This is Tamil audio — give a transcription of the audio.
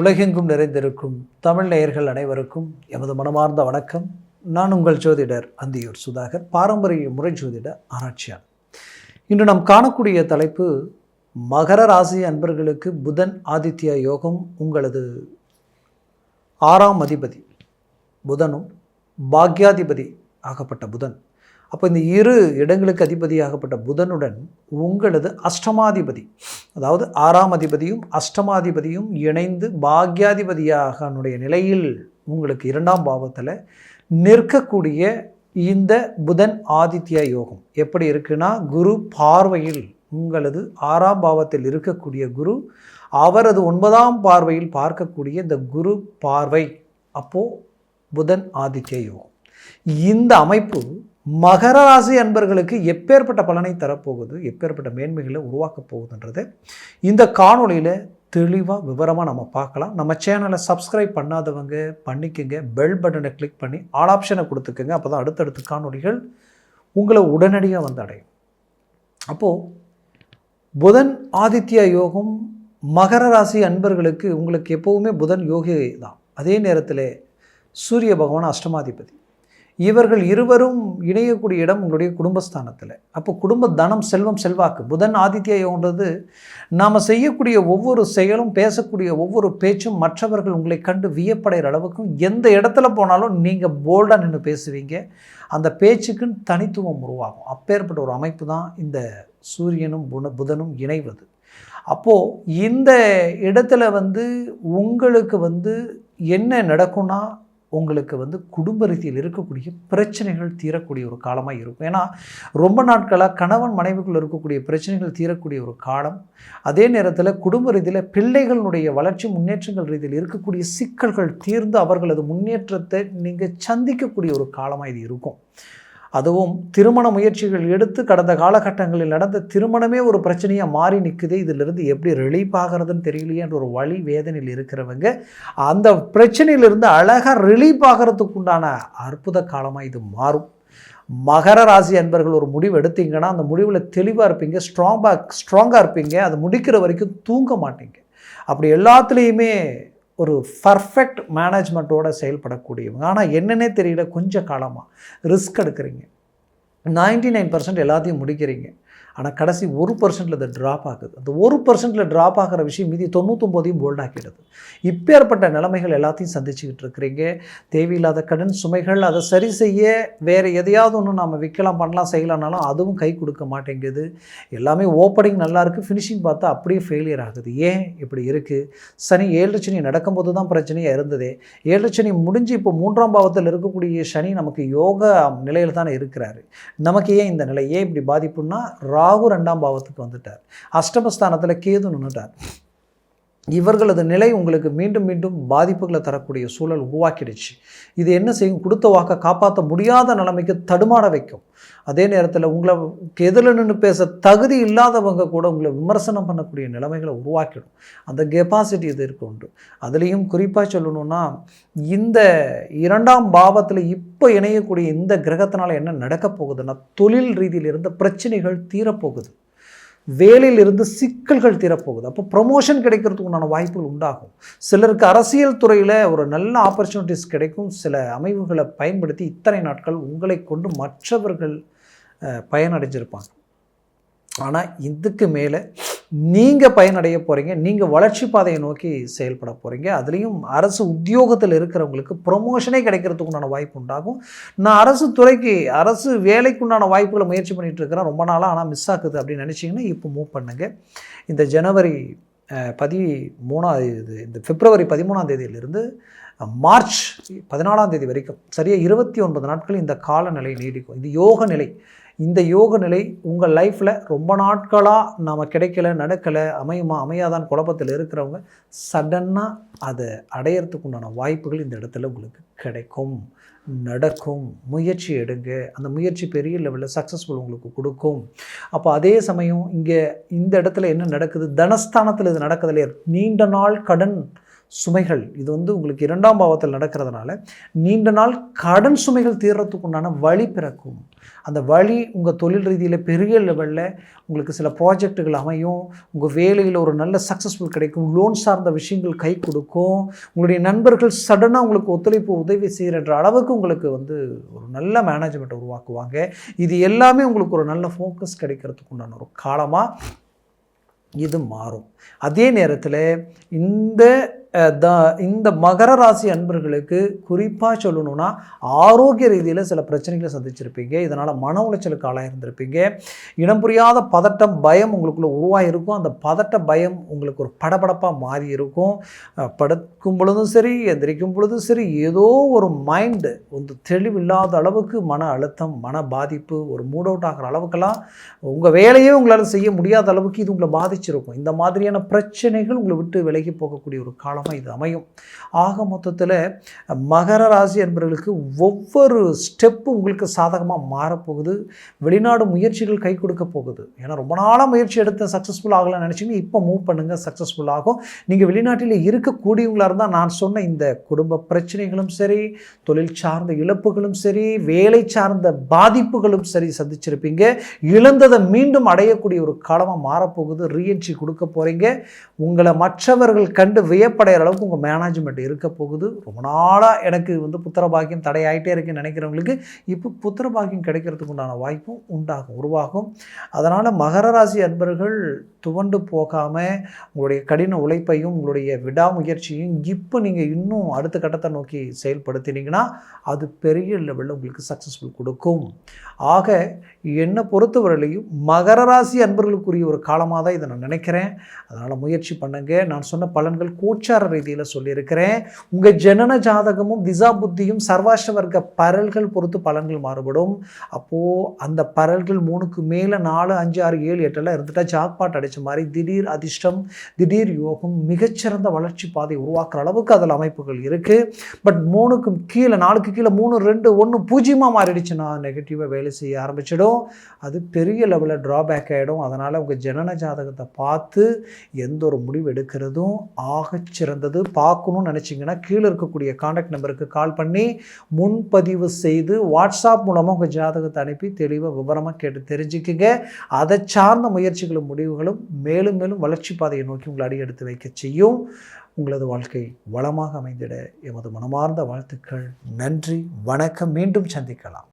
உலகெங்கும் நிறைந்திருக்கும் தமிழ் நேயர்கள் அனைவருக்கும் எமது மனமார்ந்த வணக்கம். நான் உங்கள் ஜோதிடர் அந்தியூர் சுதாகர், பாரம்பரிய முறை ஜோதிட ஆராய்ச்சியாளர். இன்று நாம் காணக்கூடிய தலைப்பு மகர ராசி அன்பர்களுக்கு புதன் ஆதித்ய யோகம். உங்களது 6ஆம் அதிபதி புதனும் பாக்யாதிபதி ஆகப்பட்ட புதன், அப்போ இந்த இரு இடங்களுக்கு அதிபதியாகப்பட்ட புதனுடன் உங்களது அஷ்டமாதிபதி, அதாவது 6ஆம் அதிபதியும் அஷ்டமாதிபதியும் இணைந்து பாக்யாதிபதியாக நிலையில் உங்களுக்கு 2ஆம் பாவத்தில் நிற்கக்கூடிய இந்த புதன் ஆதித்ய யோகம் எப்படி இருக்குன்னா, குரு பார்வையில் உங்களது 6ஆம் பாவத்தில் இருக்கக்கூடிய குரு அவரது 9ஆம் பார்வையில் பார்க்கக்கூடிய இந்த குரு பார்வை, அப்போது புதன் ஆதித்ய யோகம். இந்த அமைப்பு மகர ராசி அன்பர்களுக்கு எப்பேற்பட்ட பலனை தரப்போகுது, எப்பேற்பட்ட மேன்மைகளை உருவாக்கப் போகுதுன்றதை இந்த காணொலியில் தெளிவாக விவரமாக நம்ம பார்க்கலாம். நம்ம சேனலை சப்ஸ்கிரைப் பண்ணாதவங்க பண்ணிக்கோங்க, பெல் பட்டனை கிளிக் பண்ணி ஆல் ஆப்ஷனை கொடுத்துக்கோங்க. அப்போ தான் அடுத்தடுத்த காணொலிகள் உங்களை உடனடியாக வந்து அடையும். அப்போது புதன் ஆதித்ய யோகம் மகர ராசி அன்பர்களுக்கு உங்களுக்கு எப்போவுமே புதன் யோகி தான். அதே நேரத்தில் சூரிய பகவான் அஷ்டமாதிபதி, இவர்கள் இருவரும் இணையக்கூடிய இடம் உங்களுடைய குடும்பஸ்தானத்தில். அப்போ குடும்ப தனம், செல்வம், செல்வாக்கு. புதன் ஆதித்ய யோகன்றது நாம் செய்யக்கூடிய ஒவ்வொரு செயலும், பேசக்கூடிய ஒவ்வொரு பேச்சும் மற்றவர்கள் உங்களை கண்டு வியப்படைகிற அளவுக்கும் எந்த இடத்துல போனாலும் நீங்கள் போல்டாக நின்று பேசுவீங்க. அந்த பேச்சுக்குன்னு தனித்துவம் உருவாகும். அப்பேற்பட்ட ஒரு அமைப்பு தான் இந்த சூரியனும் புதனும் இணைவது. அப்போது இந்த இடத்துல உங்களுக்கு என்ன நடக்கும்னா, உங்களுக்கு குடும்ப ரீதியில் இருக்கக்கூடிய பிரச்சனைகள் தீரக்கூடிய ஒரு காலமாக இருக்கும். ஏன்னா ரொம்ப நாட்களாக கணவன் மனைவிக்குள் இருக்கக்கூடிய பிரச்சனைகள் தீரக்கூடிய ஒரு காலம். அதே நேரத்தில் குடும்ப ரீதியில் பிள்ளைகளுடைய வளர்ச்சி முன்னேற்றங்கள் ரீதியில் இருக்கக்கூடிய சிக்கல்கள் தீர்ந்து அவர்களது முன்னேற்றத்தை நீங்கள் சந்திக்கக்கூடிய ஒரு காலமாக இது இருக்கும். அதுவும் திருமண முயற்சிகள் எடுத்து கடந்த காலகட்டங்களில் நடந்த திருமணமே ஒரு பிரச்சனையாக மாறி நிற்குது. இதிலிருந்து எப்படி ரிலீஃப் ஆகிறதுன்னு தெரியலையேன்ற ஒரு வழி வேதனையில் இருக்கிறவங்க அந்த பிரச்சனையிலிருந்து அழகாக ரிலீஃப் ஆகிறதுக்கு உண்டான அற்புத காலமாக இது மாறும். மகர ராசி அன்பர்கள் ஒரு முடிவு எடுத்தீங்கன்னா அந்த முடிவில் தெளிவாக இருப்பீங்க, ஸ்ட்ராங்காக இருப்பீங்க. அது முடிக்கிற வரைக்கும் தூங்க மாட்டீங்க. அப்படி எல்லாத்துலேயுமே ஒரு பர்ஃபெக்ட் மேனேஜ்மெண்ட்டோடு செயல்படக்கூடியவங்க. ஆனால் என்னன்னே தெரியல, கொஞ்சம் காலமாக ரிஸ்க் எடுக்கிறீங்க. 99% எல்லாத்தையும் முடிக்கிறீங்க. ஆனால் கடைசி 1% அது ட்ராப் ஆகுது. அந்த 1% ட்ராப் ஆகிற விஷயம் மீதி 99 போல்டாக்கிடுது. இப்பேற்பட்ட நிலைமைகள் எல்லாத்தையும் சந்திச்சுக்கிட்டு இருக்கிறீங்க. தேவையில்லாத கடன் சுமைகள், அதை சரி செய்ய வேறு எதையாவது ஒன்று நம்ம விற்கலாம், பண்ணலாம், செய்யலாம்னாலும் அதுவும் கை கொடுக்க மாட்டேங்குது. எல்லாமே ஓப்பனிங் நல்லா இருக்குது, ஃபினிஷிங் பார்த்தா அப்படியே ஃபெயிலியர் ஆகுது. ஏன் இப்படி இருக்குது? சனி 7 சனி நடக்கும்போது தான் பிரச்சனையாக இருந்ததே. 7 சனி முடிஞ்சு இப்போ 3ஆம் பாவத்தில் இருக்கக்கூடிய சனி நமக்கு யோக நிலையில் தானே இருக்கிறாரு. நமக்கு ஏன் இந்த நிலை, ஏன் இப்படி பாதிப்புன்னா, ராகு 2ஆம் பாவத்துக்கு வந்துட்டார், அஷ்டமஸ்தானத்தில் கேது நின்றுட்டார். இவர்களது நிலை உங்களுக்கு மீண்டும் மீண்டும் பாதிப்புகளை தரக்கூடிய சூழல் உருவாக்கிடுச்சு. இது என்ன செய்யும்? கொடுத்த வாக்கை காப்பாற்ற முடியாத நிலைமைக்கு தடுமாற வைக்கும். அதே நேரத்தில் உங்களுக்கு எதில் நின்று பேச தகுதி இல்லாதவங்க கூட உங்களை விமர்சனம் பண்ணக்கூடிய நிலைமைகளை உருவாக்கிடும். அந்த கெப்பாசிட்டி இது இருக்கு உண்டு. அதுலேயும் குறிப்பாக சொல்லணும்னா, இந்த 2ஆம் பாவத்தில் இப்போ இணையக்கூடிய இந்த கிரகத்தினால் என்ன நடக்க போகுதுன்னா, தொழில் ரீதியில் இருந்த பிரச்சனைகள் தீரப்போகுது, வேலையிலிருந்து சிக்கல்கள் தீரப்போகுது. அப்போ ப்ரமோஷன் கிடைக்கிறதுக்கு உண்டான வாய்ப்புகள் உண்டாகும். சிலருக்கு அரசியல் துறையில் ஒரு நல்ல ஆப்பர்ச்சுனிட்டிஸ் கிடைக்கும். சில அமைவுகளை பயன்படுத்தி இத்தனை நாட்கள் உங்களை கொண்டு மற்றவர்கள் பயனடைஞ்சிருப்பாங்க. ஆனால் இதுக்கு மேலே நீங்கள் பயனடைய போகிறீங்க, நீங்கள் வளர்ச்சி பாதையை நோக்கி செயல்பட போகிறீங்க. அதுலேயும் அரசு உத்தியோகத்தில் இருக்கிறவங்களுக்கு ப்ரொமோஷனே கிடைக்கிறதுக்கு உண்டான வாய்ப்பு உண்டாகும். நான் அரசு துறைக்கு, அரசு வேலைக்குண்டான வாய்ப்புகளை முயற்சி பண்ணிகிட்டு இருக்கிறேன் ரொம்ப நாளாக, ஆனால் மிஸ் ஆகுது அப்படின்னு நினச்சிங்கன்னா இப்போ மூவ் பண்ணுங்கள். இந்த ஜனவரி 13 இந்த பிப்ரவரி 13ஆம் தேதியிலிருந்து மார்ச் 14ஆம் தேதி வரைக்கும் சரியாக 29 நாட்கள் இந்த காலநிலை நீடிக்கும். இது யோக நிலை. இந்த யோக நிலை உங்கள் லைஃப்பில் ரொம்ப நாட்களாக நாம் கிடைக்கல, நடக்கலை, அமையுமா அமையாதான் குழப்பத்தில் இருக்கிறவங்க சடனாக அதை அடையிறதுக்கு உண்டான வாய்ப்புகள் இந்த இடத்துல உங்களுக்கு கிடைக்கும், நடக்கும். முயற்சி எடுங்க. அந்த முயற்சி பெரிய லெவலில் சக்ஸஸ்ஃபுல் உங்களுக்கு கொடுக்கும். அப்போ அதே சமயம் இங்கே இந்த இடத்துல என்ன நடக்குது, தனஸ்தானத்தில் இது நடக்குது இல்லையா, நீண்ட நாள் கடன் சுமைகள் இது உங்களுக்கு 2ஆம் பாவத்தில் நடக்கிறதுனால நீண்ட நாள் கடன் சுமைகள் தீர்றதுக்கு உண்டான வழி பிறக்கும். அந்த வழி உங்கள் தொழில் ரீதியில் பெரிய லெவலில் உங்களுக்கு சில ப்ராஜெக்டுகள் அமையும். உங்கள் வேலையில் ஒரு நல்ல சக்ஸஸ்ஃபுல் கிடைக்கும். லோன் சார்ந்த விஷயங்கள் கை கொடுக்கும். உங்களுடைய நண்பர்கள் சடனாக உங்களுக்கு ஒத்துழைப்பு உதவி செய்கிற அளவுக்கு உங்களுக்கு ஒரு நல்ல மேனேஜ்மெண்ட் உருவாக்குவாங்க. இது எல்லாமே உங்களுக்கு ஒரு நல்ல ஃபோக்கஸ் கிடைக்கிறதுக்கு உண்டான ஒரு காலமாக இது மாறும். அதே நேரத்தில் இந்த மகர ராசி அன்பர்களுக்கு குறிப்பாக சொல்லணும்னா ஆரோக்கிய ரீதியில் சில பிரச்சனைகளை சந்திச்சிருப்பீங்க. இதனால் மன உளைச்சலுக்கு ஆளாயிருந்திருப்பீங்க. இனம் புரியாத பதட்டம், பயம் உங்களுக்குள்ளே உருவாகிருக்கும். அந்த பதட்ட பயம் உங்களுக்கு ஒரு படபடப்பாக மாறி இருக்கும். படுக்கும் பொழுதும் சரி, எந்திரிக்கும் பொழுதும் சரி, ஏதோ ஒரு மைண்டு தெளிவில்லாத அளவுக்கு மன அழுத்தம், மன பாதிப்பு, ஒரு மூட் அவுட் ஆகிற அளவுக்கெல்லாம் உங்கள் வேலையே உங்களால் செய்ய முடியாத அளவுக்கு இது உங்களை பாதிச்சிருக்கும். இந்த மாதிரியான பிரச்சனைகள் உங்களை விட்டு விலகி போகக்கூடிய ஒரு காலம் இது அமையும். ஆக மொத்தத்தில் மகர ராசி என்பவர்களுக்கு ஒவ்வொரு ஸ்டெப்பும் உங்களுக்கு சாதகமாக மாறப்போகுது. வெளிநாடு முயற்சிகள் கை கொடுக்க போகுது. ஏன்னா ரொம்ப நாளாக முயற்சி எடுத்து சக்ஸஸ்ஃபுல் ஆகலாம்னு நினச்சிங்கன்னா இப்போ மூவ் பண்ணுங்கள், சக்ஸஸ்ஃபுல் ஆகும். நீங்கள் வெளிநாட்டில் இருக்கக்கூடியவங்களாக இருந்தால் நான் சொன்ன இந்த குடும்ப பிரச்சனைகளும் சரி, தொழில் சார்ந்த இழப்புகளும் சரி, வேலை சார்ந்த பாதிப்புகளும் சரி சந்திச்சிருப்பீங்க. இழந்ததை மீண்டும் அடையக்கூடிய ஒரு காலமாக மாறப்போகுது. ரீஎன்ட்ரி கொடுக்க போகிறீங்க. உங்களை மற்றவர்கள் கண்டு வியப்படை அளவுக்கு உங்கள் மேனேஜ்மெண்ட் இருக்க போகுது. ரொம்ப நாளாக எனக்கு புத்திர பாக்கியம் தடையாயிட்டே இருக்குன்னு நினைக்கிறவங்களுக்கு இப்போ புத்திர பாக்கியம் கிடைக்கிறதுக்கு உண்டான வாய்ப்பும் உருவாகும். அதனால் மகர ராசி அன்பர்கள் துவண்டு போகாமல் உங்களுடைய கடின உழைப்பையும் உங்களுடைய விடாமுயற்சியும் இப்போ நீங்கள் இன்னும் அடுத்த கட்டத்தை நோக்கி செயல்படுத்தினீங்கன்னா அது பெரிய லெவலில் உங்களுக்கு சக்ஸஸ்ஃபுல் கொடுக்கும். ஆக என்னை பொறுத்தவரையிலையும் மகர ராசி அன்பர்களுக்குரிய ஒரு காலமாக தான் இதை நான் நினைக்கிறேன். அதனால் முயற்சி பண்ணுங்க. நான் சொன்ன பலன்கள் கோச்சார ரீதியில் சொல்லியிருக்கிறேன். உங்கள் ஜனன ஜாதகமும் திசா புத்தியும் சர்வாஷ்ட வர்க்க பரல்கள் பொறுத்து பலன்கள் மாறுபடும். அப்போது அந்த பரல்கள் 3க்கு மேலே 4, 5, 6, 7, 8 இருந்துட்டால் ஜாக்பாட் அடித்த மாதிரி திடீர் அதிர்ஷ்டம், திடீர் யோகம், மிகச்சிறந்த வளர்ச்சி பாதை உருவாக்குற அளவுக்கு அதில் அமைப்புகள் இருக்குது. பட் 3க்கு கீழே 4க்கு கீழே 3, 2, 1 பூஜ்ஜியமாக மாறிடுச்சுன்னா நெகட்டிவாக வேலை செய்ய ஆரம்பிச்சிடும். அது பெரிய லெவலில் ட்ராபேக் ஆகிடும். அதனால் உங்கள் ஜனன ஜாதகத்தை பார்த்து எந்த ஒரு முடிவு எடுக்கிறதும் ஆகச்சிறந்தது. பார்க்கணும்னு நினச்சிங்கன்னா கீழே இருக்கக்கூடிய கான்டாக்ட் நம்பருக்கு கால் பண்ணி முன்பதிவு செய்து வாட்ஸ்அப் மூலமாக உங்கள் ஜாதகத்தை அனுப்பி தெளிவாக விவரமாக கேட்டு தெரிஞ்சுக்குங்க. அதை சார்ந்த முயற்சிகளும் முடிவுகளும் மேலும் மேலும் வளர்ச்சி பாதையை நோக்கி உங்களை அடி எடுத்து வைக்க செய்யும். உங்களது வாழ்க்கை வளமாக அமைந்திட எமது மனமார்ந்த வாழ்த்துக்கள். நன்றி, வணக்கம். மீண்டும் சந்திக்கலாம்.